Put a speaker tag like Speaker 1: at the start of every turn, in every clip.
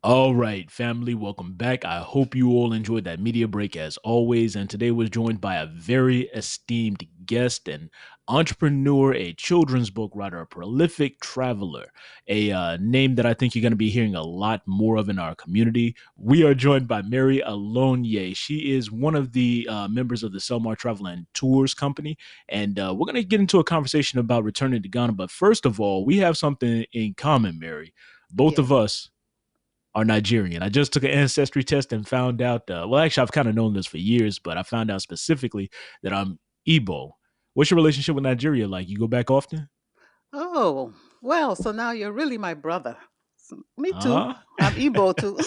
Speaker 1: All right, family, welcome back. I hope you all enjoyed that media break as always. And today was joined by a very esteemed guest, an entrepreneur, a children's book writer, a prolific traveler, a name that I think you're going to be hearing a lot more of in our community. We are joined by Mary Oluonye. She is one of the members of the CELMAR Travel and Tours Company. And we're going to get into a conversation about returning to Ghana. But first of all, we have something in common, Mary. Both
Speaker 2: Yes.
Speaker 1: of us are Nigerian. I just took an ancestry test and found out. Well, actually, I've kind of known this for years, but I found out specifically that I'm Igbo. What's your relationship with Nigeria like? You go back often?
Speaker 2: Oh, well, so now you're really my brother. Me too.
Speaker 1: Ah,
Speaker 2: I'm Igbo too.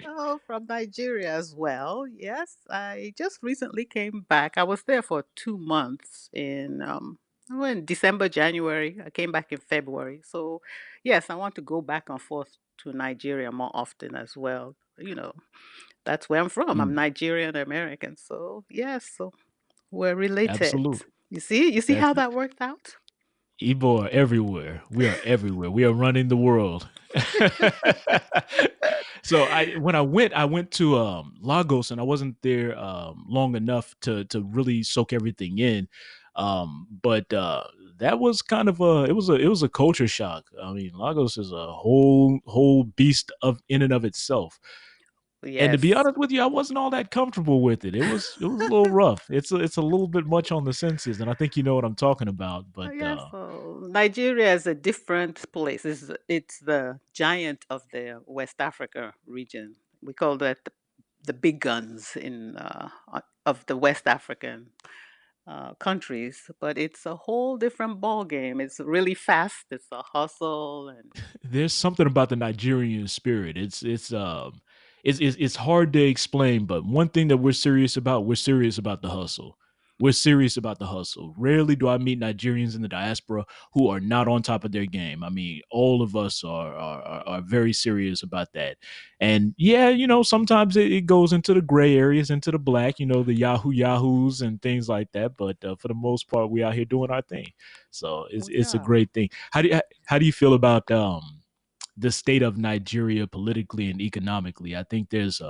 Speaker 2: Oh, from Nigeria as well. Yes, I just recently came back. I was there for 2 months in December, January. I came back in February. So, yes, I want to go back and forth to Nigeria more often as well. That's where I'm from. I'm
Speaker 1: mm,
Speaker 2: Nigerian American. So, yes, so we're related.
Speaker 1: absolutely.
Speaker 2: You see
Speaker 1: That's
Speaker 2: how that worked out?
Speaker 1: Igbo are everywhere. We are everywhere. We are running the world. So I went to Lagos, and I wasn't there long enough to really soak everything in. But that was kind of a culture shock. I mean, Lagos is a whole beast of in and of itself. And to be
Speaker 2: Yes.
Speaker 1: honest with you, I wasn't all that comfortable with it. It was a little rough. It's a little bit much on the senses, and I think you know what I'm talking about. But
Speaker 2: Yes. So Nigeria is a different place. It's the giant of the West Africa region. We call that the big guns of the West African countries, but it's a whole different ball game. It's really fast. It's a hustle, and
Speaker 1: there's something about the Nigerian spirit. It's hard to explain, but one thing that we're serious about the hustle. We're serious about the hustle. Rarely do I meet Nigerians in the diaspora who are not on top of their game. I mean, all of us are very serious about that. And yeah, sometimes it goes into the gray areas, into the black, the Yahoos and things like that. But for the most part, we out here doing our thing. So
Speaker 2: we
Speaker 1: it's a
Speaker 2: are.
Speaker 1: great thing. How do you feel about the state of Nigeria politically and economically? I think there's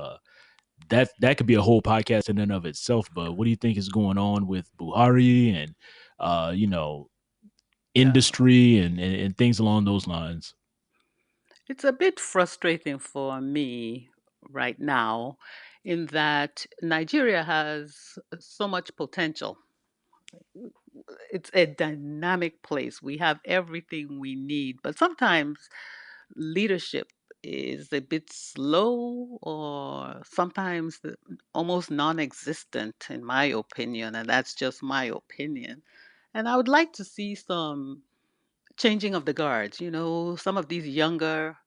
Speaker 1: that could be a whole podcast in and of itself. But what do you think is going on with Buhari and uh, you know
Speaker 2: Yeah.
Speaker 1: industry and things along those lines?
Speaker 2: It's a bit frustrating for me right now in that Nigeria has so much potential. It's a dynamic place. We have everything we need, but sometimes leadership is a bit slow or sometimes almost non existent, in my opinion. And that's just my opinion. And I would like to see some changing of the guards. Some of these younger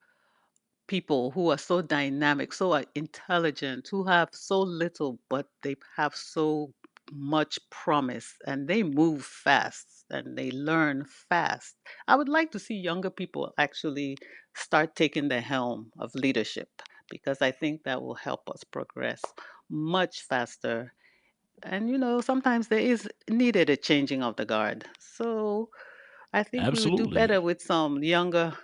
Speaker 2: people who are so dynamic, so intelligent, who have so little, but they have so much promise and they move fast and they learn fast. I would like to see younger people actually start taking the helm of leadership because I think that will help us progress much faster. And sometimes there is needed a changing of the guard. So I think we would do
Speaker 1: Absolutely.
Speaker 2: better with some younger,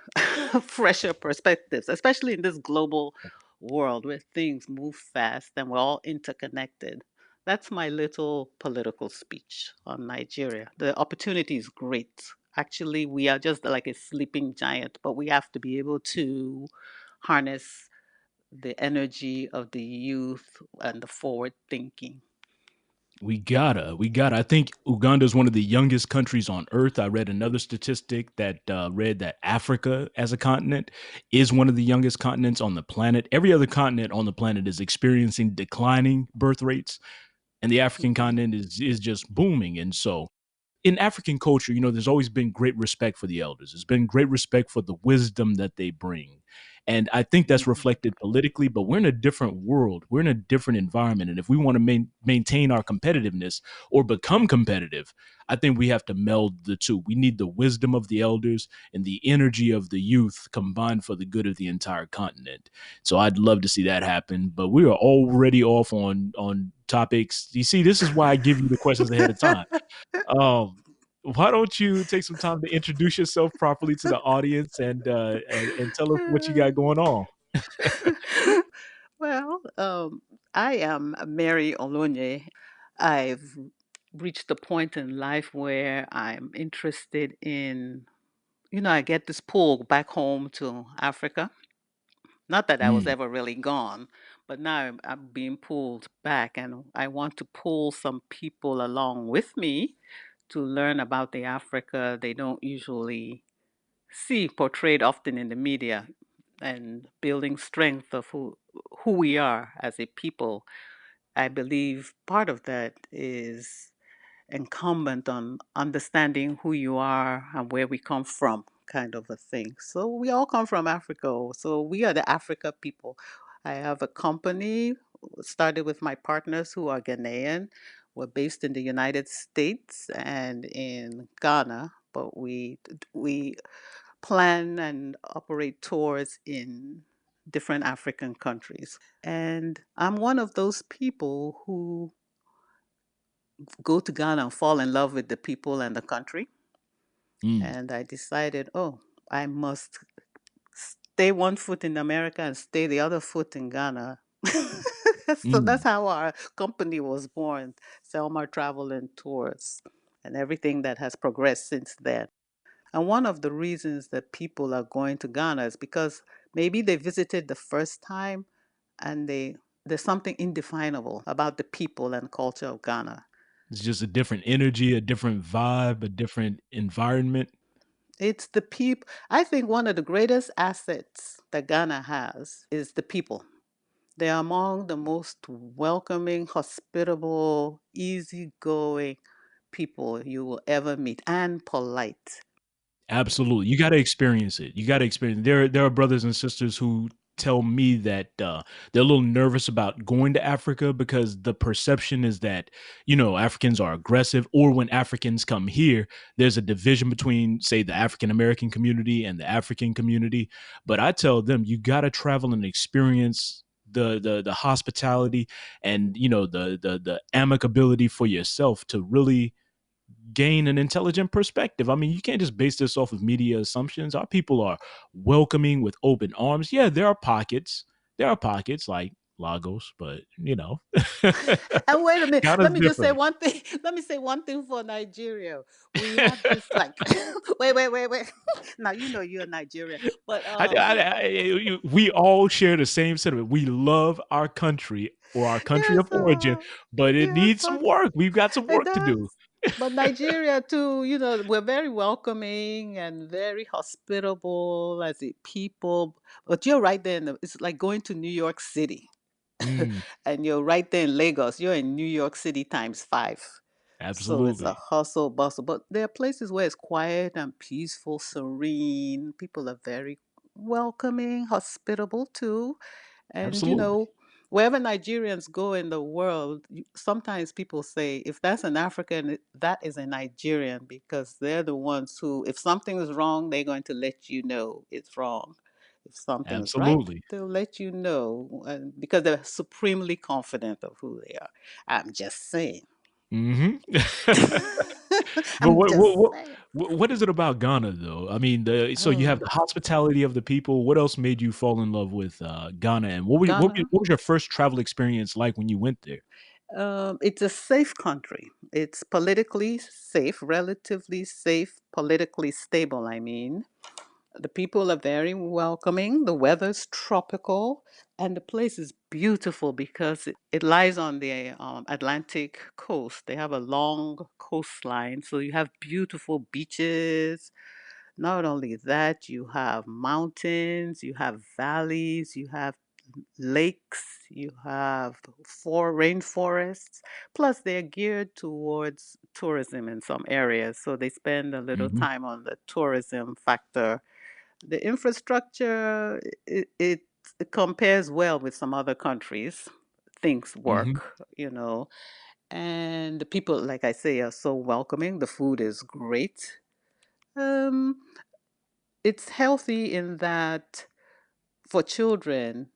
Speaker 2: fresher perspectives, especially in this global world where things move fast and we're all interconnected. That's my little political speech on Nigeria. The opportunity is great. Actually, we are just like a sleeping giant, but we have to be able to harness the energy of the youth and the forward thinking.
Speaker 1: We gotta. I think Uganda is one of the youngest countries on earth. I read another statistic that read that Africa as a continent is one of the youngest continents on the planet. Every other continent on the planet is experiencing declining birth rates, and the African
Speaker 2: Mhm.
Speaker 1: continent is just booming. And so in African culture, there's always been great respect for the elders. There's been great respect for the wisdom that they bring. And I think that's
Speaker 2: Mhm.
Speaker 1: reflected politically, but we're in a different world. We're in a different environment. And if we want to maintain our competitiveness or become competitive, I think we have to meld the two. We need the wisdom of the elders and the energy of the youth combined for the good of the entire continent. So I'd love to see that happen. But we are already off on topics. You see, this is why I give you the questions ahead of time. um, why don't you take some time to introduce yourself properly to the audience and tell us what you got going on?
Speaker 2: Well, I am Mary Oluonye. I've reached a point in life where I'm interested in, I get this pull back home to Africa. Not that I was
Speaker 1: Mm,
Speaker 2: ever really gone, but now I'm being pulled back, and I want to pull some people along with me to learn about the Africa they don't usually see portrayed often in the media, and building strength of who we are as a people. I believe part of that is incumbent on understanding who you are and where we come from, kind of a thing. So we all come from Africa. So we are the Africa people. I have a company started with my partners who are Ghanaian. We're based in the United States and in Ghana, but we plan and operate tours in different African countries. And I'm one of those people who go to Ghana and fall in love with the people and the country.
Speaker 1: mm,
Speaker 2: And I decided, oh, I must stay one foot in America and stay the other foot in Ghana. So that's
Speaker 1: mm.
Speaker 2: how our company was born, Selma Travel and Tours, and everything that has progressed since then. And one of the reasons that people are going to Ghana is because maybe they visited the first time and there's something indefinable about the people and culture of Ghana.
Speaker 1: It's just a different energy, a different vibe, a different environment.
Speaker 2: It's the people. I think one of the greatest assets that Ghana has is the people. They are among the most welcoming, hospitable, easygoing people you will ever meet, and polite.
Speaker 1: Absolutely. You gotta experience it. You gotta experience it. There are brothers and sisters who tell me that, they're a little nervous about going to Africa because the perception is that, Africans are aggressive, or when Africans come here, there's a division between, say, the African American community and the African community. But I tell them, you gotta travel and experience the hospitality and, the amicability for yourself to really gain an intelligent perspective. I mean, you can't just base this off of media assumptions. Our people are welcoming with open arms. Yeah, there are pockets. There are pockets like Lagos, but
Speaker 2: And wait a minute,
Speaker 1: Ghana's
Speaker 2: let me just say
Speaker 1: different.
Speaker 2: one thing. Let me say one thing for Nigeria. We have this like, wait. Now you know you're Nigerian, but
Speaker 1: We all share the same sentiment. We love our country or our country
Speaker 2: yes,
Speaker 1: of origin, but it
Speaker 2: yes,
Speaker 1: needs some
Speaker 2: but
Speaker 1: work. We've got some
Speaker 2: it
Speaker 1: work to
Speaker 2: does.
Speaker 1: do.
Speaker 2: But Nigeria too, we're very welcoming and very hospitable as a people. But you're right there it's like going to New York City.
Speaker 1: Mm,
Speaker 2: And you're right there in Lagos. You're in New York City times five. So it's a
Speaker 1: absolutely.
Speaker 2: hustle bustle. But there are places where it's quiet and peaceful, serene. People are very welcoming, hospitable too. And
Speaker 1: Absolutely.
Speaker 2: wherever Nigerians go in the world, sometimes people say, if that's an African, that is a Nigerian, because they're the ones who, if something is wrong, they're going to let you know it's wrong. If something is right,
Speaker 1: Absolutely.
Speaker 2: they'll let you know, because they're supremely confident of who they are. I'm just saying.
Speaker 1: Mhm. But
Speaker 2: I'm
Speaker 1: what
Speaker 2: just
Speaker 1: what what
Speaker 2: saying.
Speaker 1: what is it about Ghana, though? I mean, so you have
Speaker 2: Oh,
Speaker 1: the hospitality of the people. What else made you fall in love with, Ghana, and
Speaker 2: Ghana.
Speaker 1: what was your first travel experience like when you went there?
Speaker 2: It's a safe country. It's politically safe, relatively safe, politically stable, I mean. The people are very welcoming. The weather's tropical. And the place is beautiful because it lies on the Atlantic coast. They have a long coastline. So you have beautiful beaches. Not only that, you have mountains, you have valleys, you have lakes, you have rainforests. Plus, they're geared towards tourism in some areas, so they spend a little
Speaker 1: Mhm,
Speaker 2: time on the tourism factor. The infrastructure, it compares well with some other countries. Things
Speaker 1: mhm,
Speaker 2: work, and the people, like I say, are so welcoming. The food is great. Um, it's healthy in that for children,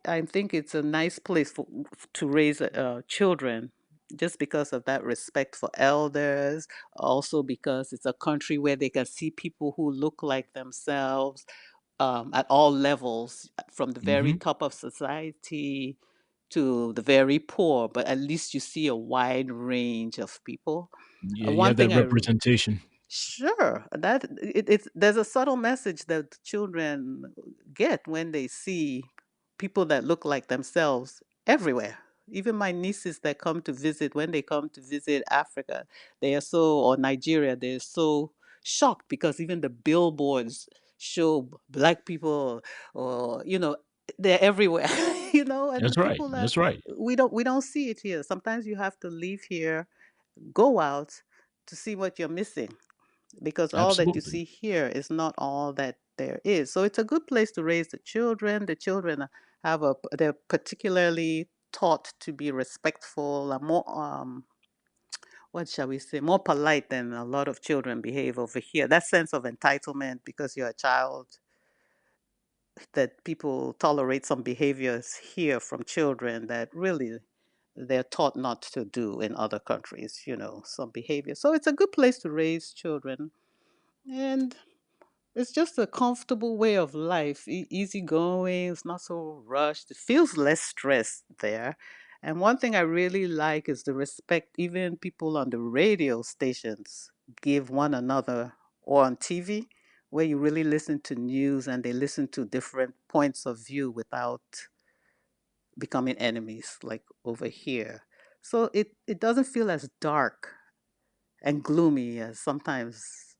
Speaker 2: I think it's a nice place to raise children, just because of that respect for elders. Also, because it's a country where they can see people who look like themselves. at all levels, from the very
Speaker 1: Hmm.
Speaker 2: top of society to the very poor, but at least you see a wide range of people.
Speaker 1: Yeah, you
Speaker 2: One
Speaker 1: have that
Speaker 2: thing I
Speaker 1: representation.
Speaker 2: Sure, that it's there's a subtle message that children get when they see people that look like themselves everywhere. Even my nieces that come to visit, when they come to visit Africa, they are so, or Nigeria, they're so shocked because even the billboards show black people, or they're everywhere, and the
Speaker 1: That's right.
Speaker 2: people that
Speaker 1: That's right.
Speaker 2: we don't see it here. Sometimes you have to leave here, go out to see what you're missing, because all that you
Speaker 1: Absolutely.
Speaker 2: see here is not all that there is. So it's a good place to raise the children. The children they're particularly taught to be respectful and more, what shall we say, more polite than a lot of children behave over here. That sense of entitlement because you're a child, that people tolerate some behaviors here from children that really they're taught not to do in other countries, some behavior. So it's a good place to raise children. And it's just a comfortable way of life, easygoing. It's not so rushed. It feels less stressed there. And one thing I really like is the respect even people on the radio stations give one another, or on TV, where you really listen to news and they listen to different points of view without becoming enemies like over here. So it doesn't feel as dark and gloomy as sometimes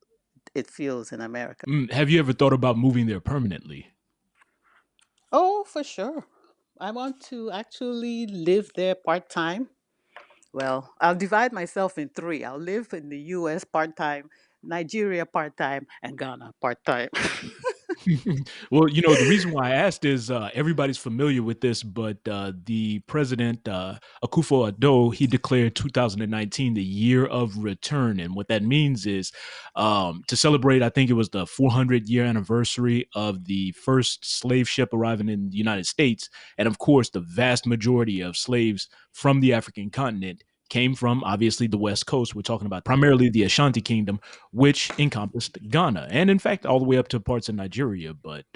Speaker 2: it feels in America.
Speaker 1: Have you ever thought about moving there permanently?
Speaker 2: Oh, for sure. I want to actually live there part time. Well, I'll divide myself in three. I'll live in the US part time, Nigeria part time, and Ghana part time.
Speaker 1: Well, the reason why I asked is everybody's familiar with this, but the president, Akufo-Addo, he declared 2019 the year of return. And what that means is to celebrate, I think it was the 400-year anniversary of the first slave ship arriving in the United States. And of course, the vast majority of slaves from the African continent came from obviously the West Coast. We're talking about primarily the Ashanti Kingdom, which encompassed Ghana and, in fact, all the way up to parts of Nigeria. But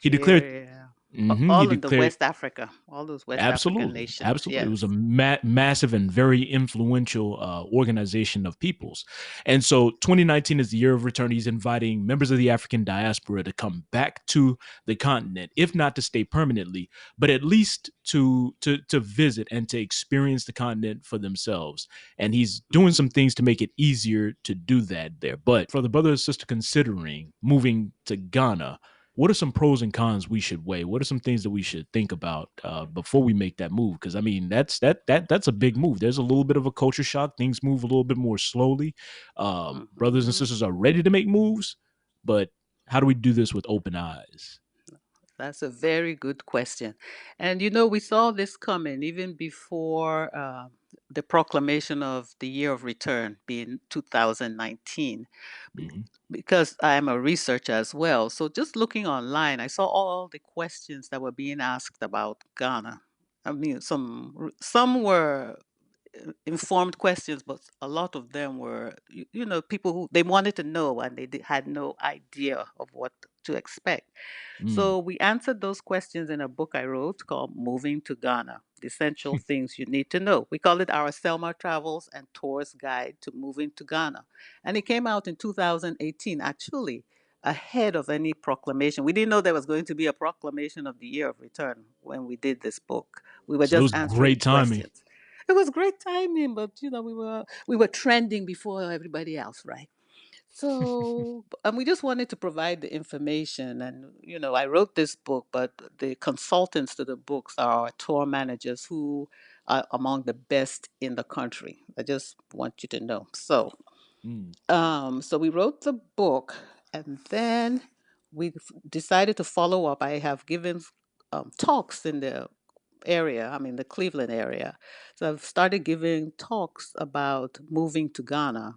Speaker 1: he declared,
Speaker 2: Nigeria,
Speaker 1: he
Speaker 2: all in the
Speaker 1: declared
Speaker 2: West Africa, all those West African
Speaker 1: absolutely,
Speaker 2: nations.
Speaker 1: absolutely. It was a
Speaker 2: Yes.
Speaker 1: massive and very influential organization of peoples. And so 2019 is the year of return. He's inviting members of the African diaspora to come back to the continent, if not to stay permanently, but at least to visit and to experience the continent for themselves. And he's doing
Speaker 2: Mhm.
Speaker 1: some things to make it easier to do that there. But for the brother or sister considering moving to Ghana, what are some pros and cons we should weigh? What are some things that we should think about before we make that move? Because I mean, that's a big move. There's a little bit of a culture shock. Things move a little bit more slowly. Brothers and
Speaker 2: Mhm.
Speaker 1: sisters are ready to make moves, but how do we do this with open eyes?
Speaker 2: That's a very good question. And we saw this coming even before the proclamation of the year of return being 2019, be-
Speaker 1: Hmm.
Speaker 2: because I am a researcher as well. So just looking online, I saw all the questions that were being asked about Ghana. I mean, some were informed questions, but a lot of them were, people who they wanted to know and they had no idea of what to expect.
Speaker 1: Mm.
Speaker 2: So we answered those questions in a book I wrote called Moving to Ghana: The Essential Things You Need to Know. We call it our Selma Travels and Tours Guide to Moving to Ghana. And it came out in 2018, actually, ahead of any proclamation. We didn't know there was going to be a proclamation of the year of return when we did this book. We were
Speaker 1: So it
Speaker 2: just
Speaker 1: was
Speaker 2: answering
Speaker 1: great timing.
Speaker 2: questions. It was great timing, but we were trending before everybody else, right? So, and we just wanted to provide the information. And, I wrote this book, but the consultants to the books are our tour managers who are among the best in the country. I just want you to know.
Speaker 1: Mm.
Speaker 2: So we wrote the book, and then we decided to follow up. I have given talks in the area, I mean, the Cleveland area. So I've started giving talks about moving to Ghana,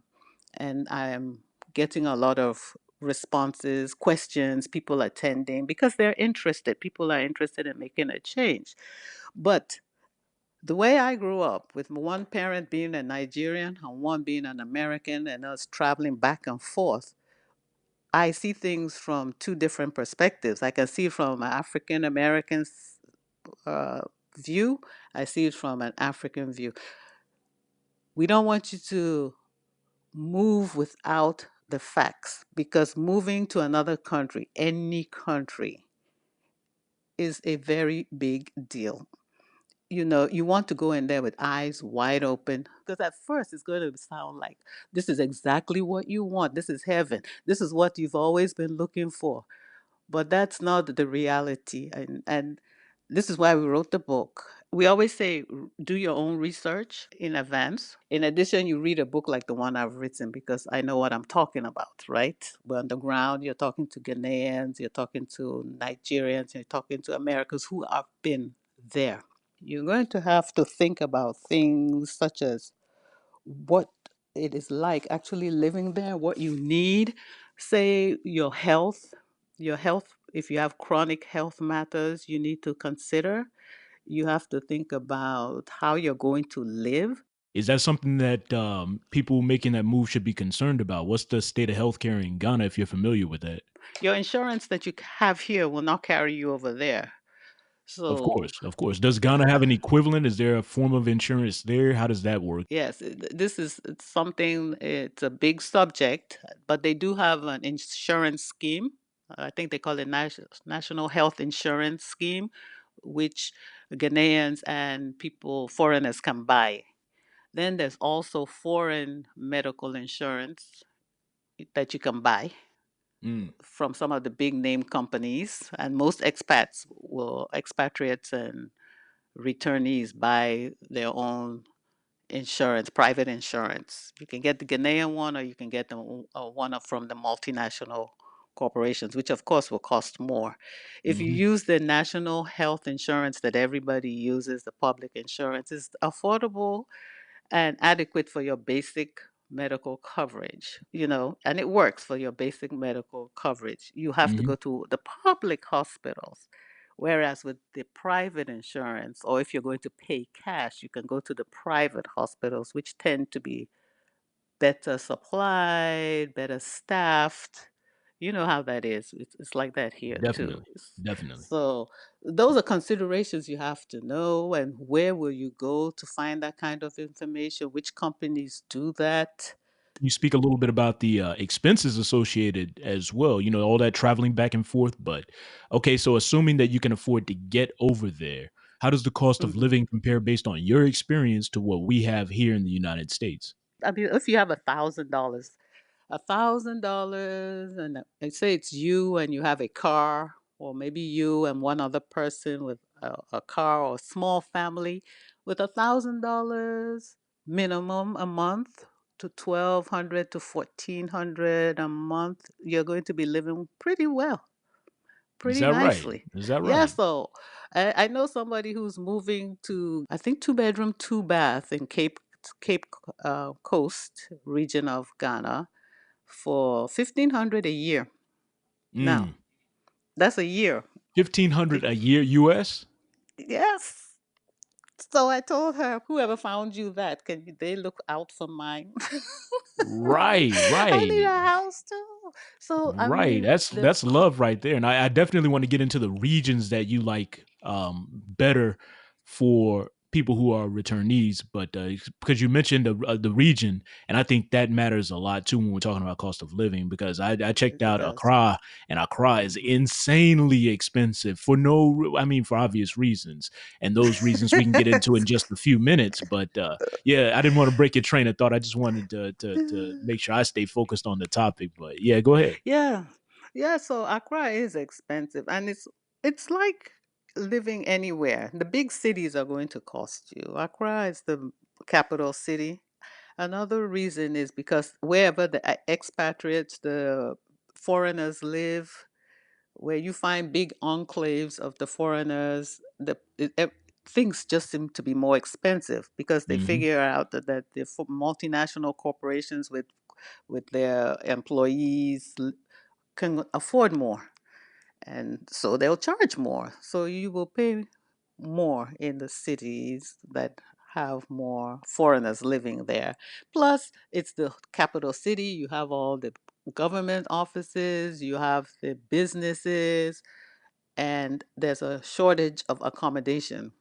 Speaker 2: and I'm getting a lot of responses, questions, people attending because they're interested. People are interested in making a change. But the way I grew up, with one parent being a Nigerian and one being an American, and us traveling back and forth, I see things from two different perspectives. I can see it from an African American's uh, view. I see it from an African view. We don't want you to move without the facts, because moving to another country, any country, is a very big deal. You know, you want to go in there with eyes wide open, because at first it's going to sound like this is exactly what you want. This is heaven. This is what you've always been looking for. But that's not the reality. And this is why we wrote the book. We always say do your own research in advance. In addition, you read a book like the one I've written, because I know what I'm talking about, right? We're on the ground, you're talking to Ghanaians, you're talking to Nigerians, you're talking to Americans who have been there. You're going to have to think about things such as what it is like actually living there, what you need, say your health, if you have chronic health matters you need to consider. You have to think about how you're going to live.
Speaker 1: Is that something that people making that move should be concerned about? What's the state of healthcare in Ghana, if you're familiar with that?
Speaker 2: Your insurance that you have here will not carry you over there.
Speaker 1: Of
Speaker 2: So
Speaker 1: course, of course. Does Ghana have an equivalent? Is there a form of insurance there? How does that work?
Speaker 2: yes, this is it's something, it's a big subject, but they do have an insurance scheme. I think they call it National Health Insurance Scheme, which Ghanaians and people, foreigners, can buy. Then there's also foreign medical insurance that you can buy
Speaker 1: Mm,
Speaker 2: from some of the big name companies, and most expatriates and returnees buy their own insurance, private insurance. You can get the Ghanaian one, or you can get the one from the multinational corporations, which of course will cost more. If you
Speaker 1: mhm,
Speaker 2: use the national health insurance that everybody uses, the public insurance is affordable and adequate for your basic medical coverage, and it works for your basic medical coverage. You have to
Speaker 1: mhm.
Speaker 2: go to the public hospitals. Whereas with the private insurance, or if you're going to pay cash, you can go to the private hospitals, which tend to be better supplied, better staffed. You know how that is. It's like that here too.
Speaker 1: Definitely, definitely.
Speaker 2: So those are considerations you have to know. And where will you go to find that kind of information? Which companies do that?
Speaker 1: Can you speak a little bit about the expenses associated as well? You know, all that traveling back and forth. But okay, so assuming that you can afford to get over there, how does the cost of
Speaker 2: Mhm.
Speaker 1: living compare based on your experience to what we have here in the United States?
Speaker 2: I mean, if you have $1,000, $1,000, and say it's you and you have a car, or maybe you and one other person with a car, or a small family, with $1,000 minimum a month to 1,200 to 1,400 a month, you're going to be living pretty well,
Speaker 1: Is
Speaker 2: pretty
Speaker 1: that right?
Speaker 2: nicely.
Speaker 1: Is that
Speaker 2: Yeah,
Speaker 1: right?
Speaker 2: so I know somebody who's moving to, I think, two bedroom, two bath in Cape Coast region of Ghana for 1,500 a year. Now,
Speaker 1: Mm.
Speaker 2: that's a year.
Speaker 1: 1,500 a year US?
Speaker 2: Yes. So I told her, whoever found you that, they look out for mine?
Speaker 1: Right,
Speaker 2: I need
Speaker 1: right.
Speaker 2: a house too. So I
Speaker 1: Right,
Speaker 2: mean,
Speaker 1: that's love right there, and I definitely want to get into the regions that you like, better for people who are returnees, but, because you mentioned the region, and I think that matters a lot too when we're talking about cost of living, because I checked
Speaker 2: it
Speaker 1: out
Speaker 2: does.
Speaker 1: Accra, and Accra is
Speaker 2: Mhm.
Speaker 1: insanely expensive for no I mean, for obvious reasons, and those reasons we can get into in just a few minutes, but, yeah, I didn't wanna break your train of thought, I just wanted to make sure I stay focused on the topic, but yeah, go ahead.
Speaker 2: Yeah. Yeah, so Accra is expensive, and it's like living anywhere. The big cities are going to cost you. Accra is the capital city. Another reason is because wherever the expatriates, the foreigners live, where you find big enclaves of the foreigners, things just seem to be more expensive, because they
Speaker 1: Mhm.
Speaker 2: figure out that the multinational corporations with their employees can afford more, and so they'll charge more. So you will pay more in the cities that have more foreigners living there. Plus, it's the capital city. You have all the government offices, you have the businesses, and there's a shortage of accommodation.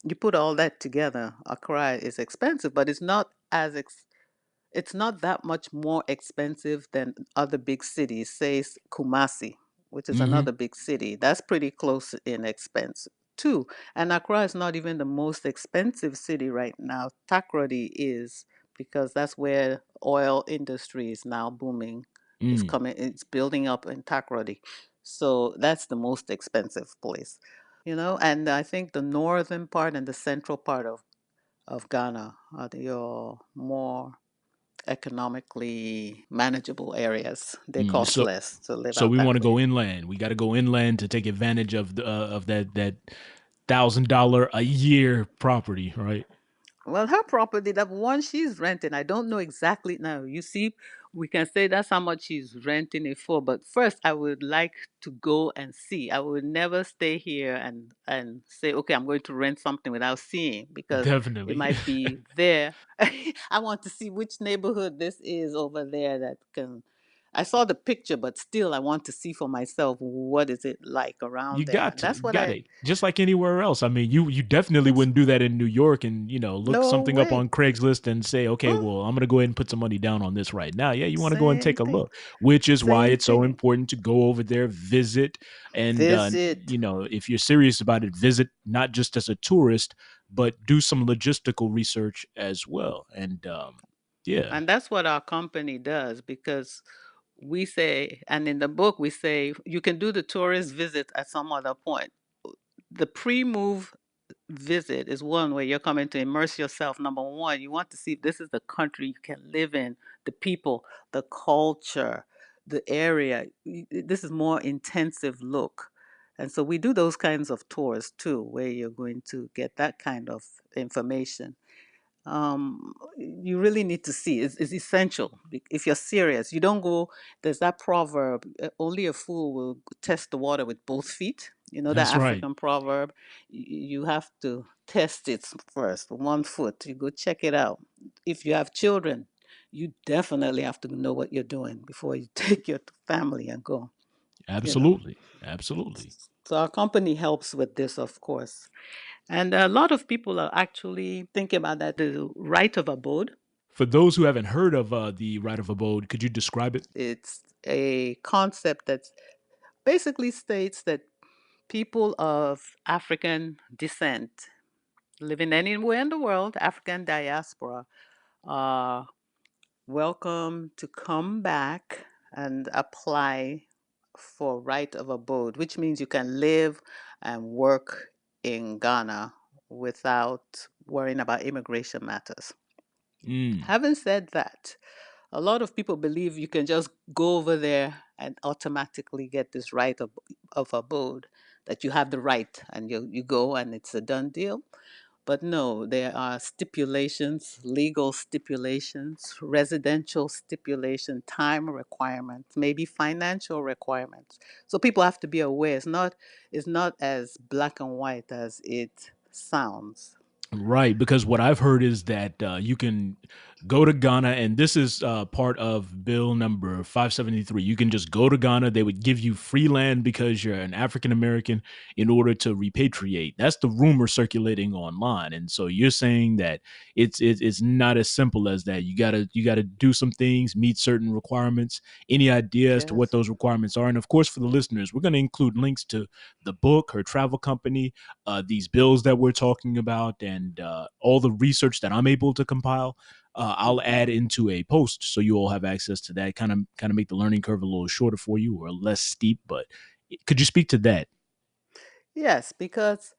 Speaker 2: You put all that together, Accra is expensive, but it's not that much more expensive than other big cities, say Kumasi, which is
Speaker 1: Hmm.
Speaker 2: another big city. That's pretty close in expense too. And Accra is not even the most expensive city right now. Takoradi is, because that's where oil industry is now booming.
Speaker 1: Mm.
Speaker 2: It's building up in Takoradi. So that's the most expensive place. And I think the northern part and the central part of Ghana are your more economically manageable areas. They
Speaker 1: Mm.
Speaker 2: cost
Speaker 1: So
Speaker 2: less to live
Speaker 1: so
Speaker 2: out
Speaker 1: we want
Speaker 2: that
Speaker 1: to go
Speaker 2: way.
Speaker 1: inland. We got to go inland to take advantage of that $1,000 a year property, right?
Speaker 2: Well, her property, that one she's renting, I don't know exactly now. You see, we can say that's how much she's renting it for. But first, I would like to go and see. I would never stay here and say, okay, I'm going to rent something without seeing, because it
Speaker 1: Definitely.
Speaker 2: might be there. I want to see which neighborhood this is over there that can. I saw the picture, but still, I want to see for myself what is it like
Speaker 1: You
Speaker 2: around there.
Speaker 1: got to,
Speaker 2: That's
Speaker 1: you
Speaker 2: what
Speaker 1: got
Speaker 2: I.
Speaker 1: it. Just like anywhere else. I mean, you definitely
Speaker 2: That's
Speaker 1: wouldn't do that in New York and look
Speaker 2: no
Speaker 1: something up
Speaker 2: way.
Speaker 1: on Craigslist and say, okay,
Speaker 2: Mm,
Speaker 1: well, I'm gonna go ahead and put some money down on this right now. Yeah, you want to go and
Speaker 2: same
Speaker 1: take a
Speaker 2: thing.
Speaker 1: look, which is why
Speaker 2: Same
Speaker 1: it's so
Speaker 2: thing.
Speaker 1: important to go over there, visit, and
Speaker 2: Visit.
Speaker 1: if you're serious about it, visit not just as a tourist, but do some logistical research as well. And yeah,
Speaker 2: And that's what our company does, because we say, and in the book, we say you can do the tourist visit at some other point. The pre move visit is one where you're coming to immerse yourself. Number one, you want to see if this is the country you can live in, the people, the culture, the area. This is more intensive look. And so we do those kinds of tours too, where you're going to get that kind of information. You really need to see. It's essential. If you're serious, you don't go. There's that proverb: "Only a fool will test the water with both feet." You know that
Speaker 1: that's right.
Speaker 2: African proverb. You have to test it first. One foot. You go check it out. If you have children, you definitely have to know what you're doing before you take your family and go. You know.
Speaker 1: Absolutely, absolutely.
Speaker 2: So our company helps with this, of course. And a lot of people are actually thinking about that, the right of abode.
Speaker 1: For those who haven't heard of the right of abode, could you describe it?
Speaker 2: It's a concept that basically states that people of African descent living anywhere in the world, African diaspora, are welcome to come back and apply for right of abode, which means you can live and work in Ghana without worrying about immigration matters.
Speaker 1: Mm.
Speaker 2: Having said that, a lot of people believe you can just go over there and automatically get this right of abode, that you have the right and you go and it's a done deal. But no, there are stipulations, legal stipulations, residential stipulation, time requirements, maybe financial requirements. So people have to be aware. It's not as black and white as it sounds.
Speaker 1: Right, because what I've heard is that you can go to Ghana, and this is part of Bill number 573. You can just go to Ghana. They would give you free land because you're an African American in order to repatriate. That's the rumor circulating online, and so you're saying that it's not as simple as that. You gotta do some things, meet certain requirements. Any idea as to what
Speaker 2: Yes.
Speaker 1: those requirements are? And of course, for the listeners, we're going to include links to the book, her travel company, these bills that we're talking about, and all the research that I'm able to compile. I'll
Speaker 2: Hmm.
Speaker 1: add into a post so you all have access to that. Kind of make the learning curve a little shorter for you or less steep. But could you speak to that?
Speaker 2: Yes, because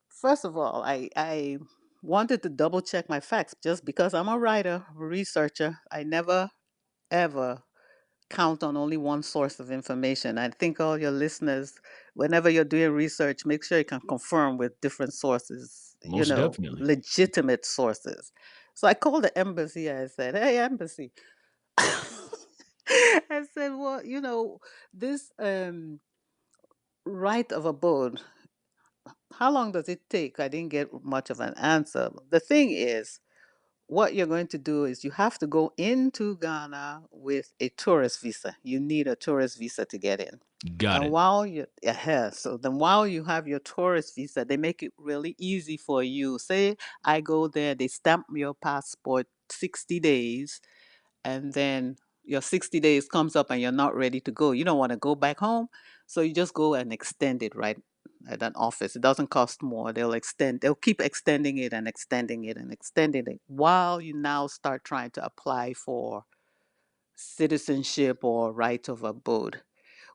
Speaker 2: first of all, I wanted to double check my facts. Just because I'm a writer, researcher, I never ever count on only one source of information. I think all your listeners, whenever you're doing research, make sure you can confirm with different sources,
Speaker 1: Most definitely.
Speaker 2: legitimate sources. So I called the embassy. I said, "Hey, embassy." I said, "Well, this right of abode, how long does it take?" I didn't get much of an answer. The thing is, what you're going to do is you have to go into Ghana with a tourist visa. You need a tourist visa to get in.
Speaker 1: Got
Speaker 2: And
Speaker 1: it.
Speaker 2: while you, yeah, so then while you have your tourist visa, they make it really easy for you. Say I go there, they stamp your passport 60 days, and then your 60 days comes up and you're not ready to go. You don't want to go back home. So you just go and extend it right at an office. It doesn't cost more. They'll keep extending it and extending it and extending it while you now start trying to apply for citizenship or right of abode.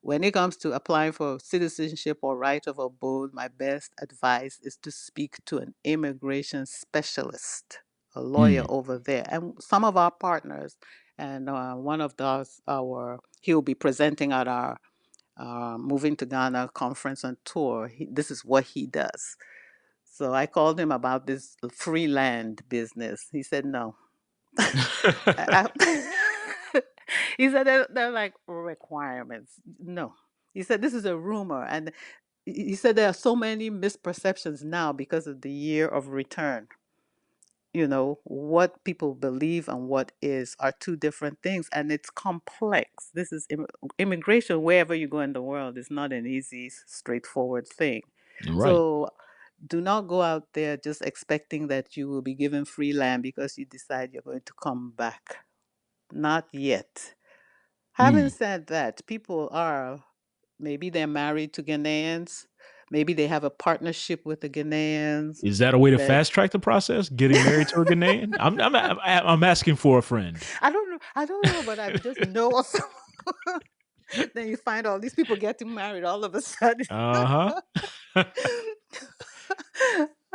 Speaker 2: When it comes to applying for citizenship or right of abode, my best advice is to speak to an immigration specialist, a lawyer
Speaker 1: Mm.
Speaker 2: over there. And some of our partners, and one of those, he'll be presenting at our Moving to Ghana conference and tour. This is what he does. So I called him about this free land business. He said no. He said they're like requirements. No. He said this is a rumor. And he said there are so many misperceptions now because of the year of return. What people believe and what is are two different things, and it's complex. This is immigration wherever you go in the world is not an easy, straightforward thing.
Speaker 1: Right.
Speaker 2: So do not go out there just expecting that you will be given free land because you decide you're going to come back. Not yet. Having
Speaker 1: Mm.
Speaker 2: said that, people are, maybe they're married to Ghanaians, maybe they have a partnership with the Ghanaians
Speaker 1: Is that a way to
Speaker 2: that
Speaker 1: fast track the process? Getting married to a Ghanaian? I'm asking for a friend.
Speaker 2: I don't know, but I just know of someone. Then you find all these people getting married all of a sudden.
Speaker 1: Uh huh.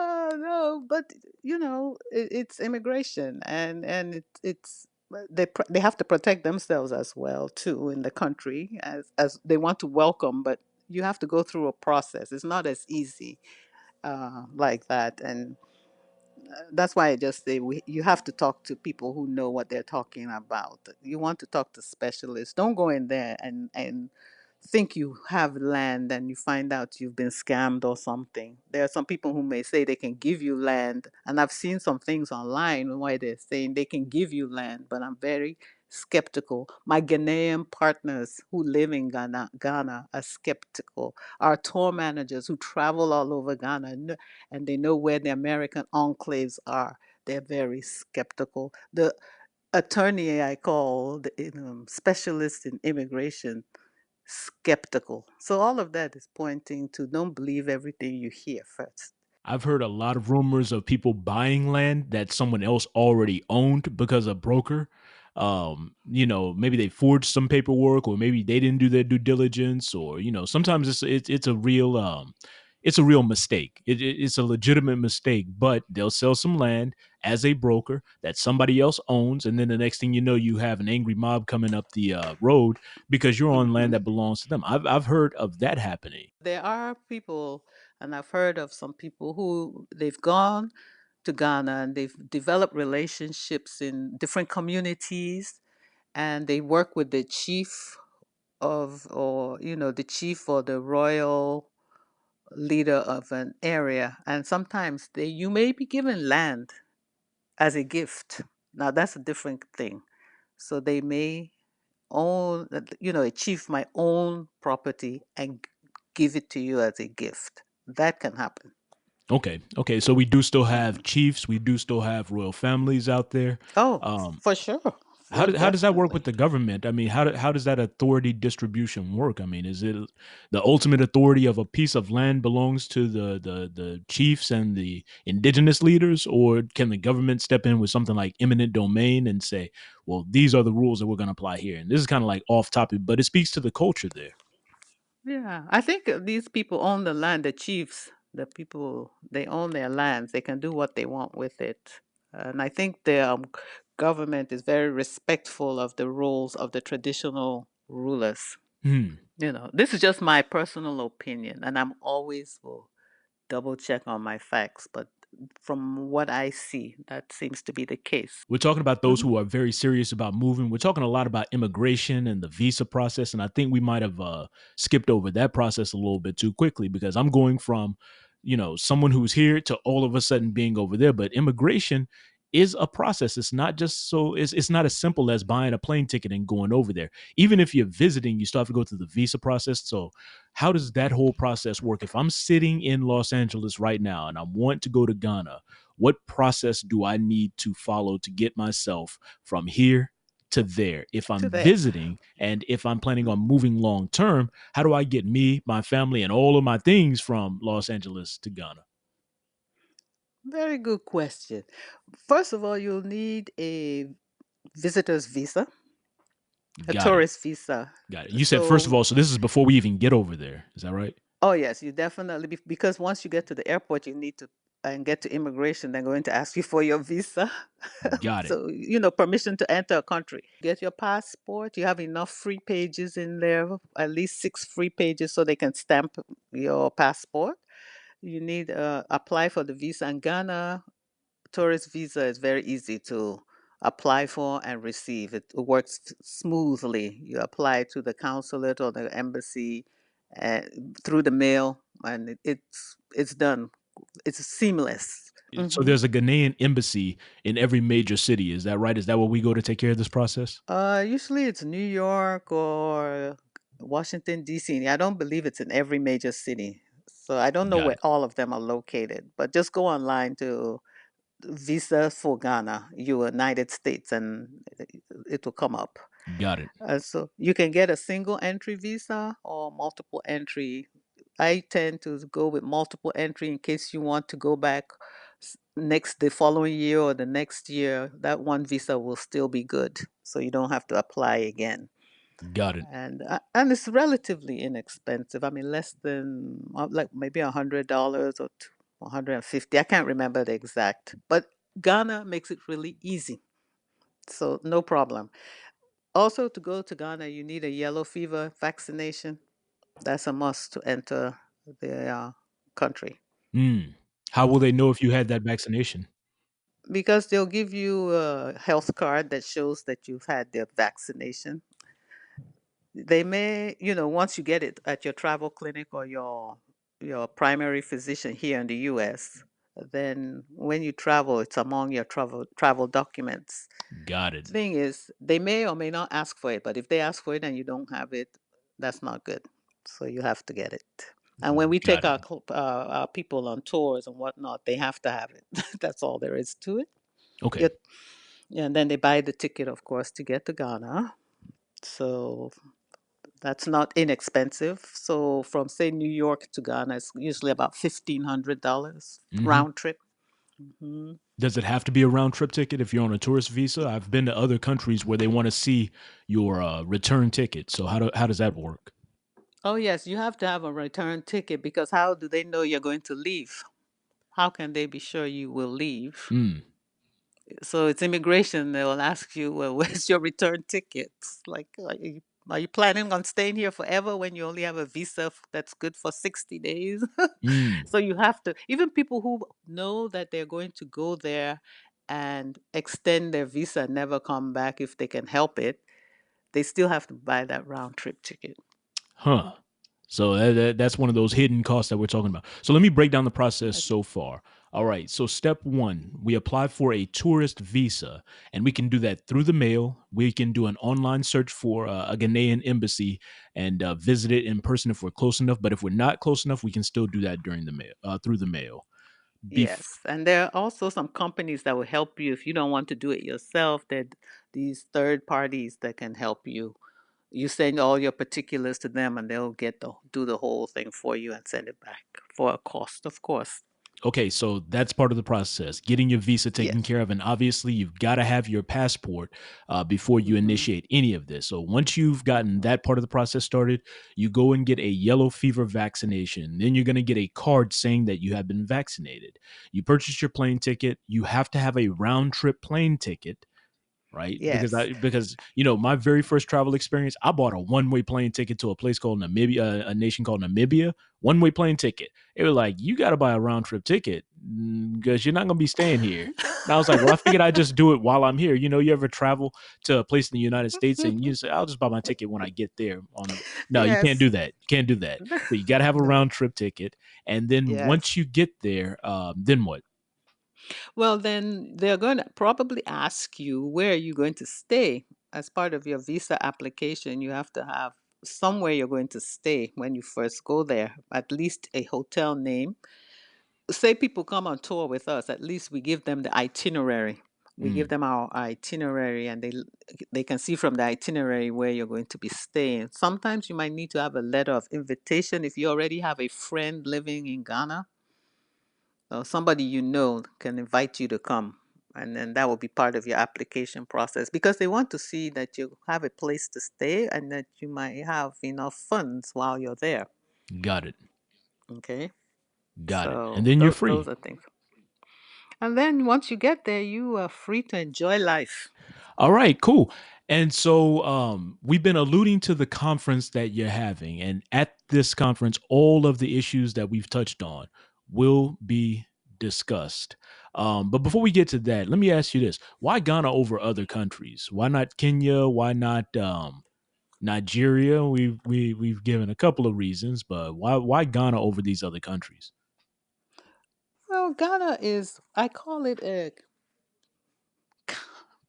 Speaker 2: Oh no, but it's immigration, and they have to protect themselves as well too in the country as they want to welcome, but you have to go through a process. It's not as easy like that, and that's why I just say you have to talk to people who know what they're talking about. You want to talk to specialists. Don't go in there and think you have land and you find out you've been scammed or something. There are some people who may say they can give you land, and I've seen some things online where they're saying they can give you land, but I'm very skeptical. My Ghanaian partners who live in Ghana are skeptical. Our tour managers who travel all over Ghana and they know where the American enclaves are. They're very skeptical. The attorney I call, the specialist in immigration, skeptical. So all of that is pointing to don't believe everything you hear first.
Speaker 1: I've heard a lot of rumors of people buying land that someone else already owned because a broker, maybe they forged some paperwork, or maybe they didn't do their due diligence, or sometimes it's a real mistake. It's a legitimate mistake, but they'll sell some land as a broker that somebody else owns, and then the next thing you know, you have an angry mob coming up the road because you're on land
Speaker 2: Hmm.
Speaker 1: that belongs to them. I've heard of that happening.
Speaker 2: There are people, and I've heard of some people who they've gone to Ghana and they've developed relationships in different communities, and they work with the chief the chief or the royal leader of an area, and sometimes you may be given land as a gift. Now that's a different thing. So they may own, a chief might own property and give it to you as a gift. That can happen.
Speaker 1: Okay. Okay. So we do still have chiefs. We do still have royal families out there.
Speaker 2: Oh,
Speaker 1: Um,
Speaker 2: for sure.
Speaker 1: how
Speaker 2: For
Speaker 1: how does that work
Speaker 2: definitely.
Speaker 1: with the government? I mean, how does that authority distribution work? I mean, is it the ultimate authority of a piece of land belongs to the chiefs and the indigenous leaders, or can the government step in with something like eminent domain and say, well, these are the rules that we're going to apply here? And this is kind of like off topic, but it speaks to the culture there.
Speaker 2: Yeah, I think these people own the land. The chiefs, the people, they own their lands. They can do what they want with it. And I think the government is very respectful of the rules of the traditional rulers.
Speaker 1: Hmm.
Speaker 2: This is just my personal opinion, and I'm always will double check on my facts. But from what I see, that seems to be the case.
Speaker 1: We're talking about those
Speaker 2: Hmm.
Speaker 1: who are very serious about moving. We're talking a lot about immigration and the visa process, and I think we might have skipped over that process a little bit too quickly because I'm going from, someone who's here to all of a sudden being over there. But immigration is a process. It's not just so it's not as simple as buying a plane ticket and going over there. Even if you're visiting, you still have to go through the visa process. So how does that whole process work? If I'm sitting in Los Angeles right now and I want to go to Ghana, what process do I need to follow to get myself from here to there? If I'm
Speaker 2: To there.
Speaker 1: visiting and if I'm planning on moving long term, how do I get me, my family, and all of my things from Los Angeles to Ghana?
Speaker 2: Very good question. First of all, you'll need a visitor's visa, a
Speaker 1: Got it.
Speaker 2: tourist visa.
Speaker 1: Got it. You said first
Speaker 2: So,
Speaker 1: of all, so this is before we even get over there. Is that right?
Speaker 2: oh yes, you definitely because once you get to the airport, you need to and get to immigration. They're going to ask you for your visa.
Speaker 1: Got it.
Speaker 2: So, permission to enter a country. Get your passport. You have enough free pages in there, at least 6 free pages, so they can stamp your passport. You need apply for the visa. In Ghana, tourist visa is very easy to apply for and receive. It works smoothly. You apply to the consulate or the embassy uh, through the mail, and it's done. It's seamless.
Speaker 1: So
Speaker 2: Hmm.
Speaker 1: there's a Ghanaian embassy in every major city. Is that right? Is that where we go to take care of this process?
Speaker 2: Usually it's New York or Washington, D.C. I don't believe it's in every major city. So I don't know
Speaker 1: Got
Speaker 2: where
Speaker 1: it.
Speaker 2: all of them are located, but just go online to Visa for Ghana, United States, and it will come up.
Speaker 1: Got it.
Speaker 2: So you can get a single entry visa or multiple entry. I tend to go with multiple entry in case you want to go back the following year or the next year. That one visa will still be good, so you don't have to apply again.
Speaker 1: Got it.
Speaker 2: And it's relatively inexpensive. I mean, less than like maybe $100 or 150. I can't remember the exact, but Ghana makes it really easy, so no problem. Also, to go to Ghana, you need a yellow fever vaccination. That's a must to enter the country
Speaker 1: Mm. How will they know if you had that vaccination?
Speaker 2: because they'll give you a health card that shows that you've had the vaccination. They may, once you get it at your travel clinic or your primary physician here in the US, then when you travel, it's among your travel documents.
Speaker 1: Got it.
Speaker 2: Thing is, they may or may not ask for it, but if they ask for it and you don't have it, that's not good. So you have to get it. And when we take
Speaker 1: Got it.
Speaker 2: our people on tours and whatnot, they have to have it. That's all there is to it.
Speaker 1: Okay.
Speaker 2: Yet, and then they buy the ticket, of course, to get to Ghana. So that's not inexpensive. So from say New York to Ghana, it's usually about $1,500
Speaker 1: Hmm.
Speaker 2: round trip. Hmm.
Speaker 1: Does it have to be a round trip ticket if you're on a tourist visa? I've been to other countries where they want to see your return ticket. So how does that work?
Speaker 2: Oh yes, you have to have a return ticket because how do they know you're going to leave? How can they be sure you will leave?
Speaker 1: Mm.
Speaker 2: So it's immigration. They will ask you, well, where's your return ticket? Like, are you planning on staying here forever when you only have a visa that's good for 60 days?
Speaker 1: Mm.
Speaker 2: So you have to, even people who know that they're going to go there and extend their visa and never come back if they can help it, they still have to buy that round trip ticket.
Speaker 1: Huh. So that's one of those hidden costs that we're talking about. So let me break down the process
Speaker 2: That's
Speaker 1: so far. All right. So step one, we apply for a tourist visa, and we can do that through the mail. We can do an online search for a Ghanaian embassy and visit it in person if we're close enough. But if we're not close enough, we can still do that during the mail through the mail. Bef-
Speaker 2: Yes, and there are also some companies that will help you if you don't want to do it yourself. That these third parties that can help you. You send all your particulars to them, and they'll do the whole thing for you and send it back for a cost, of course.
Speaker 1: Okay, so that's part of the process, getting your visa taken
Speaker 2: Yes.
Speaker 1: care of. And obviously, you've got to have your passport before you
Speaker 2: Hmm.
Speaker 1: initiate any of this. So once you've gotten that part of the process started, you go and get a yellow fever vaccination. Then you're going to get a card saying that you have been vaccinated. You purchase your plane ticket. You have to have a round trip plane ticket, right? Because
Speaker 2: Yes.
Speaker 1: my very first travel experience, I bought a one-way plane ticket to a place called Namibia, a nation called Namibia. One-way plane ticket. They were like, you got to buy a round trip ticket because you're not going to be staying here. And I was like, well, I figured I'd just do it while I'm here. You ever travel to a place in the United States and you say, I'll just buy my ticket when I get there. No, you can't
Speaker 2: Yes.
Speaker 1: do that. You can't do that. So you got to have a
Speaker 2: No.
Speaker 1: round trip ticket, and then
Speaker 2: Yes.
Speaker 1: once you get there, then what?
Speaker 2: Well, then they're going to probably ask you where you're going to stay. As part of your visa application, you have to have somewhere you're going to stay when you first go there, at least a hotel name. Say people come on tour with us, at least we give them the itinerary. We give
Speaker 1: Mm,
Speaker 2: them our itinerary, and they can see from the itinerary where you're going to be staying. Sometimes you might need to have a letter of invitation if you already have a friend living in Ghana, or somebody you know can invite you to come, and then that will be part of your application process, because they want to see that you have a place to stay and that you might have enough funds while you're there.
Speaker 1: got it.
Speaker 2: Okay,
Speaker 1: Got it. And
Speaker 2: so
Speaker 1: then you're
Speaker 2: those
Speaker 1: free.
Speaker 2: are things. And then once you get there, you are free to enjoy life.
Speaker 1: All right, cool. And so we've been alluding to the conference that you're having. And at this conference, all of the issues that we've touched on will be discussed. But before we get to that, let me ask you this. Why Ghana over other countries? Why not Kenya? Why not Nigeria? We've given a couple of reasons, but why Ghana over these other countries?
Speaker 2: Well, Ghana is, I call it a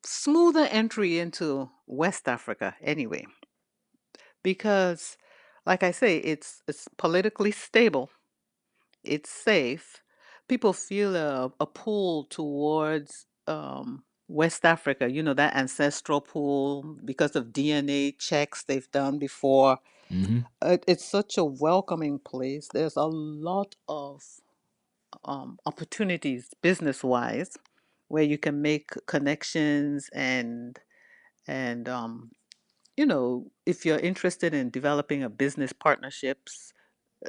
Speaker 2: smoother entry into West Africa anyway, because, like I say, it's politically stable, it's safe. People feel a pull towards West Africa, that ancestral pull because of DNA checks they've done before.
Speaker 1: Hmm.
Speaker 2: It's such a welcoming place. There's a lot of opportunities business wise where you can make connections, and if you're interested in developing a business partnerships,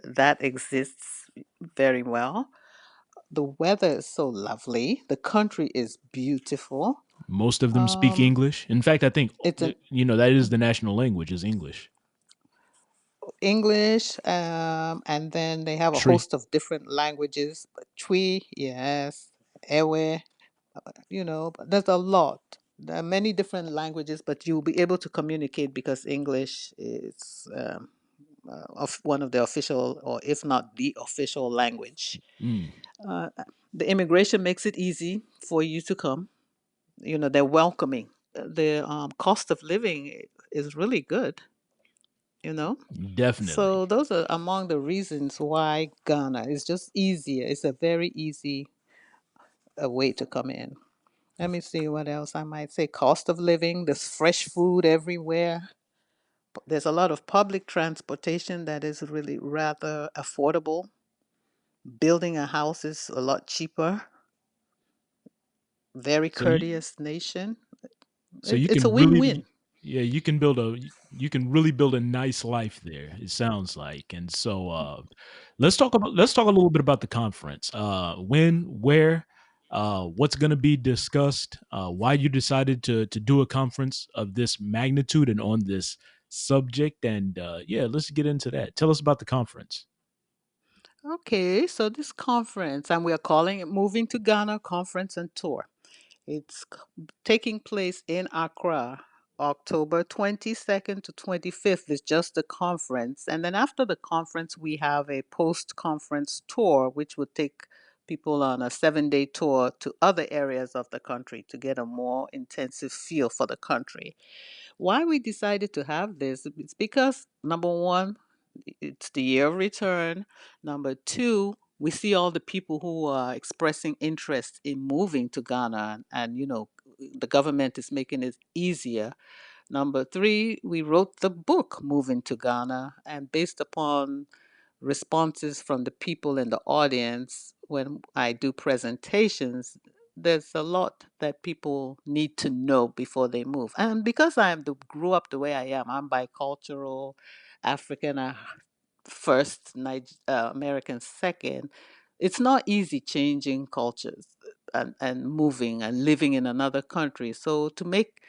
Speaker 2: that exists very well. The weather is so lovely. The country is beautiful.
Speaker 1: Most of them speak
Speaker 2: Um,
Speaker 1: English. In fact, I think
Speaker 2: it's an
Speaker 1: that is the national language is English.
Speaker 2: English, and then they have a
Speaker 1: Tree.
Speaker 2: host of different languages. Twi, yes, Ewe, but there's a lot. There are many different languages, but you'll be able to communicate because English is of one of the official, or if not the official language.
Speaker 1: Mm.
Speaker 2: Uh, the immigration makes it easy for you to come. They're welcoming. The cost of living is really good, you know.
Speaker 1: Definitely.
Speaker 2: So those are among the reasons why Ghana is just easier. It's a very easy way to come in. Let me see what else I might say. Cost of living, there's fresh food everywhere. There's a lot of public transportation that is really rather affordable. Building a house is a lot cheaper. Very
Speaker 1: So you
Speaker 2: courteous nation.
Speaker 1: so you
Speaker 2: It's a
Speaker 1: can
Speaker 2: win-win.
Speaker 1: really yeah, you can really build a nice life there, it sounds like. And so let's talk a little bit about the conference. When, where, what's going to be discussed, why you decided to do a conference of this magnitude and on this subject, and yeah, let's get into that. Tell us about the conference.
Speaker 2: Okay, so this conference, and we are calling it Moving to Ghana Conference and Tour. It's taking place in Accra, October 22nd to 25th is just the conference. And then after the conference, we have a post conference tour, which would take people on a 7-day tour to other areas of the country to get a more intensive feel for the country. Why we decided to have this is because, number one, it's the year of return. Number two, we see all the people who are expressing interest in moving to Ghana, and the government is making it easier. Number three, we wrote the book Moving to Ghana, and based upon responses from the people in the audience when I do presentations, there's a lot that people need to know before they move. And because grew up the way I am, I'm bicultural, African first, American second. It's not easy changing cultures and moving and living in another country. So to make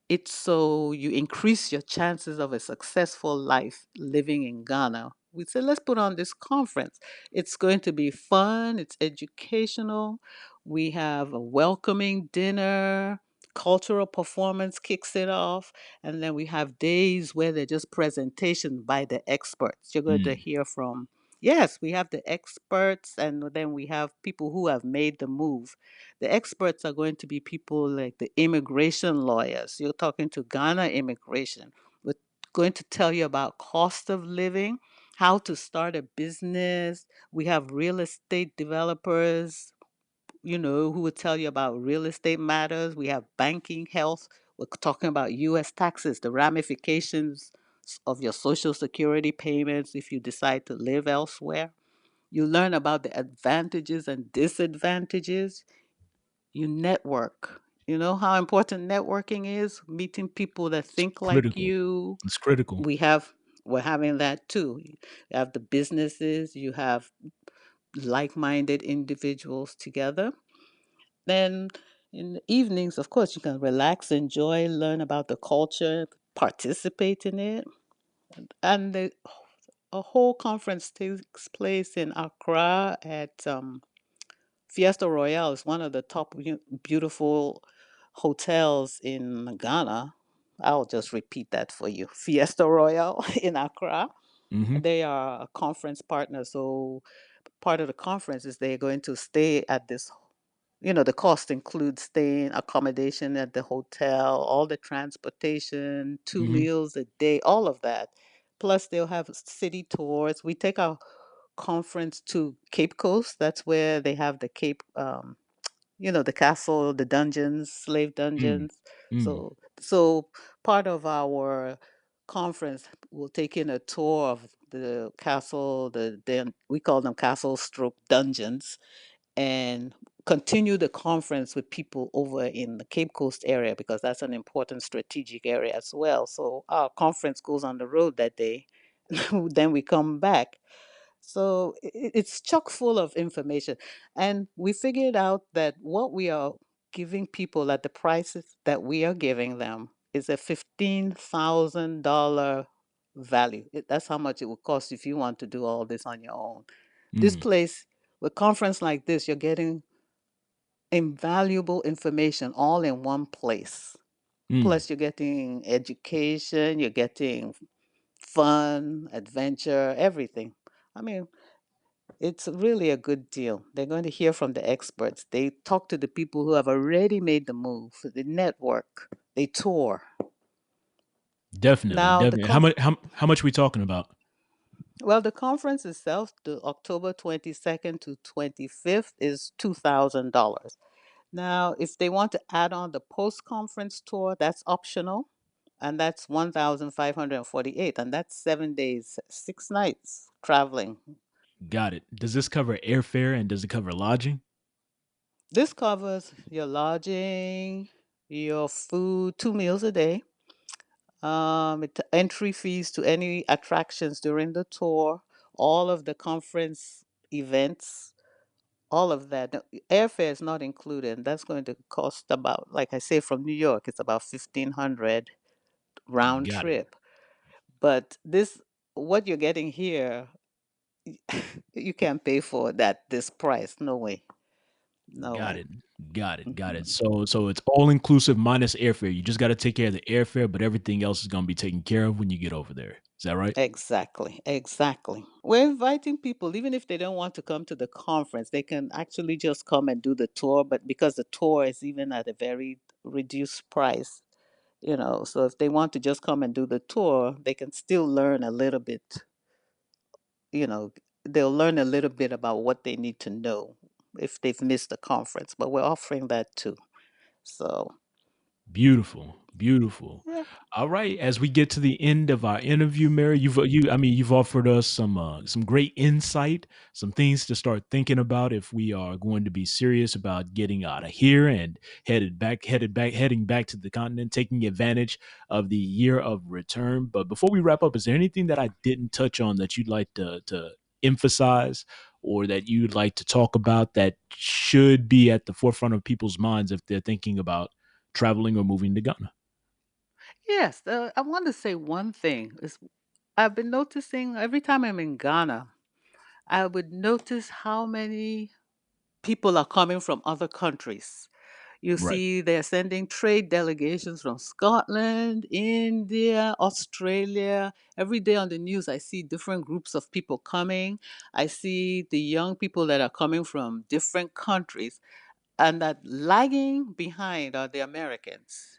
Speaker 2: it's so you increase your chances of a successful life living in Ghana. We said, let's put on this conference. It's going to be fun, it's educational. We have a welcoming dinner, cultural performance kicks it off, and then we have days where they're just presentations by the experts. You're going to
Speaker 1: Mm.
Speaker 2: hear from Yes, we have the experts, and then we have people who have made the move. The experts are going to be people like the immigration lawyers. You're talking to Ghana immigration. We're going to tell you about cost of living, how to start a business. We have real estate developers, who will tell you about real estate matters. We have banking, health. We're talking about U.S. taxes, the ramifications of your Social Security payments if you decide to live elsewhere. You learn about the advantages and disadvantages. You network. You know how important networking is? Meeting people that
Speaker 1: It's
Speaker 2: think like
Speaker 1: critical.
Speaker 2: you.
Speaker 1: It's critical.
Speaker 2: We have we're having that too. You have the businesses, you have like-minded individuals together. Then in the evenings, of course, you can relax, enjoy, learn about the culture, participate in it. And a whole conference takes place in Accra at Fiesta Royale. Is one of the top beautiful hotels in Ghana. I'll just repeat that for you. Fiesta Royale in Accra.
Speaker 1: Hmm.
Speaker 2: They are a conference partner. So part of the conference is they're going to stay at this. The cost includes staying, accommodation at the hotel, all the transportation, two
Speaker 1: Hmm.
Speaker 2: meals a day, all of that. Plus, they'll have city tours. We take our conference to Cape Coast. That's where they have the Cape, the castle, the dungeons, slave
Speaker 1: Mm.
Speaker 2: dungeons.
Speaker 1: Mm.
Speaker 2: So part of our conference will take in a tour of the castle. We call them castle stroke dungeons, and continue the conference with people over in the Cape Coast area because that's an important strategic area as well. So our conference goes on the road that day. Then we come back. So it's chock full of information. And we figured out that what we are giving people at the prices that we are giving them is a $15,000 value. That's how much it would cost if you want to do all this on your own. This
Speaker 1: Mm.
Speaker 2: place, with conference like this, you're getting invaluable information all in one place.
Speaker 1: Mm.
Speaker 2: Plus, you're getting education, you're getting fun, adventure, everything. I mean, it's really a good deal. They're going to hear from the experts. They talk to the people who have already made the move, the network, they tour.
Speaker 1: Definitely,
Speaker 2: Now,
Speaker 1: definitely. How much we talking about?
Speaker 2: the conference itself, the October 22nd to 25th, is $2,000. Now, if they want to add on the post conference tour, that's optional, and that's 1,548, and that's 7 days, 6 nights traveling.
Speaker 1: Got it. Does this cover airfare and does it cover lodging?
Speaker 2: This covers your lodging, your food, 2 meals a day, entry fees to any attractions during the tour, all of the conference events, all of that. Now, airfare is not included. That's going to cost about, like I say, from New York, it's about 1,500 round
Speaker 1: Got it.
Speaker 2: trip. But what you're getting here, you can't pay for that this price. No way. No
Speaker 1: Got
Speaker 2: way.
Speaker 1: it. Got it. Got it.
Speaker 2: Mhm.
Speaker 1: So it's all inclusive minus airfare. You just got to take care of the airfare, but everything else is going to be taken care of when you get over there. Is that right?
Speaker 2: Exactly, exactly. We're inviting people, even if they don't want to come to the conference, they can actually just come and do the tour. But because the tour is even at a very reduced price, so if they want to just come and do the tour, they can still learn a little bit, you know, they'll learn a little bit about what they need to know if they've missed the conference. But we're offering that too. So,
Speaker 1: Beautiful, beautiful.
Speaker 2: yeah.
Speaker 1: All right, as we get to the end of our interview, Mary, you've offered us some great insight, some things to start thinking about if we are going to be serious about getting out of here and heading back to the continent, taking advantage of the year of return. But before we wrap up, is there anything that I didn't touch on that you'd like to emphasize or that you'd like to talk about that should be at the forefront of people's minds if they're thinking about traveling or moving to Ghana?
Speaker 2: Yes, I want to say one thing is I've been noticing every time I'm in Ghana, I would notice how many people are coming from other countries. You
Speaker 1: Right.
Speaker 2: see, they're sending trade delegations from Scotland, India, Australia. Every day on the news, I see different groups of people coming. I see the young people that are coming from different countries, and that lagging behind are the Americans.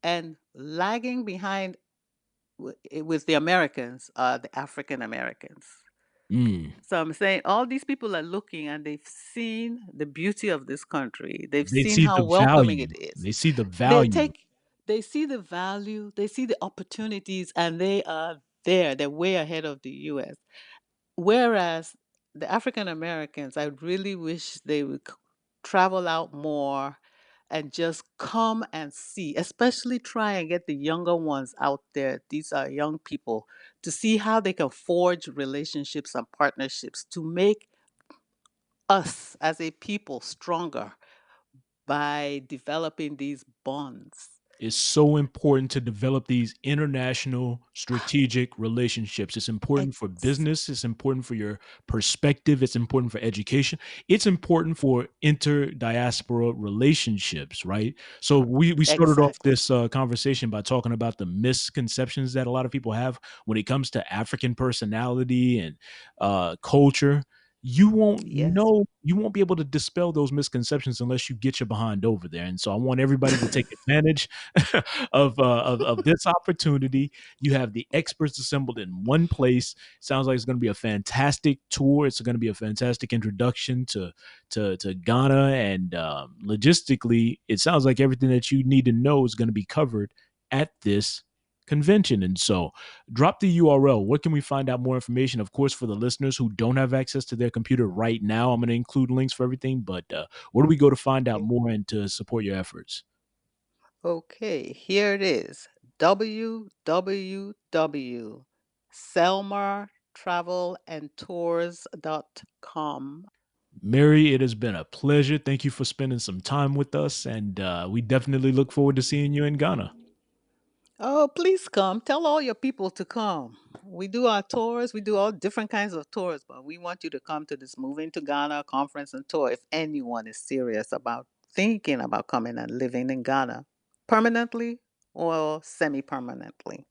Speaker 2: And lagging behind with the Americans are the African Americans.
Speaker 1: Mm.
Speaker 2: So I'm saying all these people are looking and they've seen the beauty of this country. They've
Speaker 1: They
Speaker 2: seen
Speaker 1: see
Speaker 2: how
Speaker 1: the
Speaker 2: welcoming
Speaker 1: value.
Speaker 2: it is.
Speaker 1: They see the
Speaker 2: They
Speaker 1: value.
Speaker 2: take they see the value, they see the opportunities, and they are there. They're way ahead of the US. Whereas the African Americans, I really wish they would travel out more and just come and see, especially try and get the younger ones out there. These are young people to see how they can forge relationships and partnerships to make us as a people stronger by developing these bonds.
Speaker 1: It's so important to develop these international strategic relationships. It's important for
Speaker 2: Ex-
Speaker 1: business. It's important for your perspective. It's important for education. It's important for inter-diaspora relationships, right? So we started off
Speaker 2: exactly.
Speaker 1: this conversation by talking about the misconceptions that a lot of people have when it comes to African personality and culture.
Speaker 2: Yes.
Speaker 1: You won't be able to dispel those misconceptions unless you get your behind over there. And so I want everybody to take advantage of this opportunity. You have the experts assembled in one place. Sounds like it's going to be a fantastic tour. It's going to be a fantastic introduction to Ghana, and logistically, it sounds like everything that you need to know is going to be covered at this convention. And so drop the URL. Where can we find out more information? Of course, for the listeners who don't have access to their computer right now, I'm going to include links for everything. But where do we go to find out more and to support your efforts?
Speaker 2: Okay, here it is. www.selmartravelandtours.com.
Speaker 1: Mary, it has been a pleasure. Thank you for spending some time with us. And we definitely look forward to seeing you in Ghana.
Speaker 2: Oh, please come. Tell all your people to come. We do our tours. We do all different kinds of tours, but we want you to come to this Moving to Ghana conference and tour if anyone is serious about thinking about coming and living in Ghana permanently or semi permanently.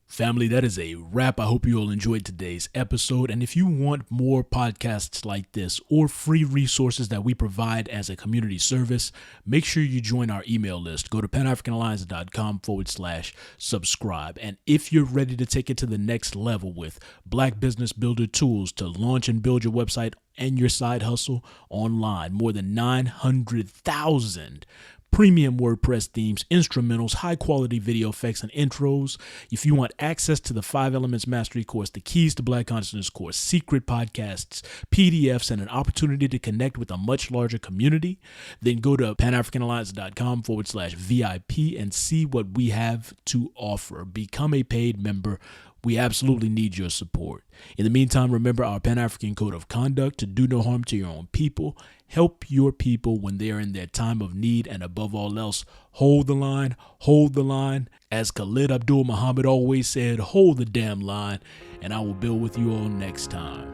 Speaker 1: Family, that is a wrap. I hope you all enjoyed today's episode. And if you want more podcasts like this or free resources that we provide as a community service, make sure you join our email list. Go to panafricanalliance.com/subscribe. And if you're ready to take it to the next level with Black Business Builder tools to launch and build your website and your side hustle online, more than 900,000 premium WordPress themes, instrumentals, high quality video effects, and intros. If you want access to the 5 Elements Mastery course, the Keys to Black Consciousness course, secret podcasts, PDFs, and an opportunity to connect with a much larger community, then go to panafricanalliance.com/VIP and see what we have to offer. Become a paid member. We absolutely need your support. In the meantime, remember our Pan-African Code of Conduct: to do no harm to your own people, help your people when they are in their time of need, and above all else, hold the line, hold the line. As Khalid Abdul Muhammad always said, hold the damn line, and I will build with you all next time.